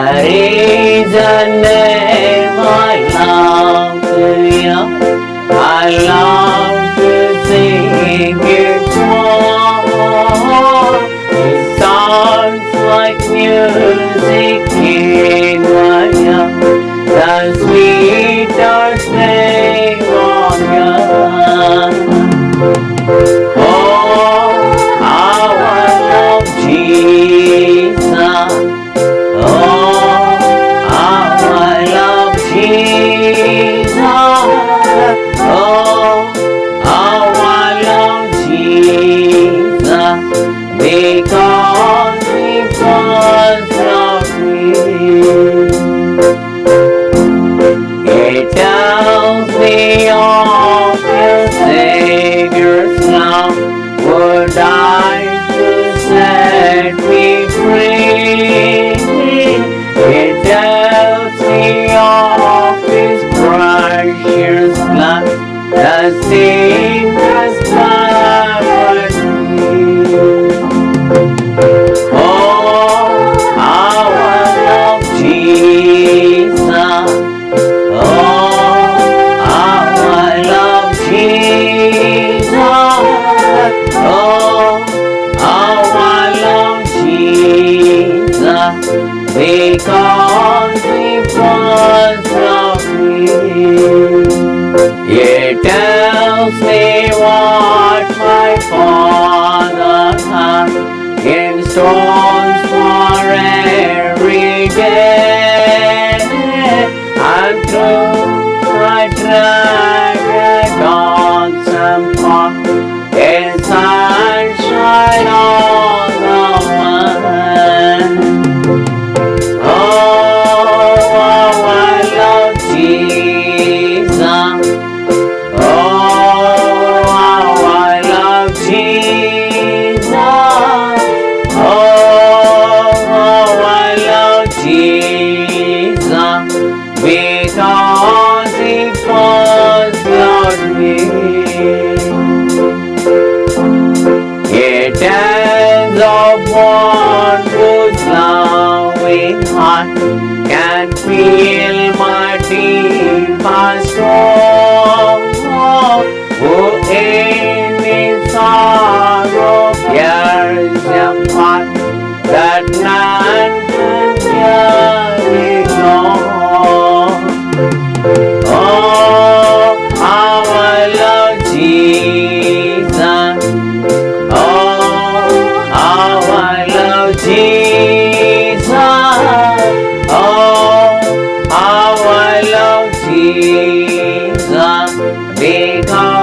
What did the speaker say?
That is the name I love to you. I love to sing its song. It sounds like music in my ear. The sweetest name of yours. Oh, how I love Jesus. Oh, how I love Jesus. Oh, how I love Jesus. Because He first loved me. It tells me of your Savior's love, who died to set me free. It tells me of His precious blood, that sin has covered me. Oh, how I love Jesus. Oh, how I love Jesus. Oh, how I love Jesus. Because He first loved me. It tells me what my Father has in stores for every day. And through my tragic dogs and park, His sunshine all the way. Oh, how I love Jesus. Oh, how I love Jesus. Oh, how I love Jesus. Because He first loved me. It ends of one whose loving heart can feel my deepest sorrow, who in His sorrow carries a part that none can carry alone. Oh, how I love Jesus. Oh, how I love Jesus. Oh, how I love Jesus. Because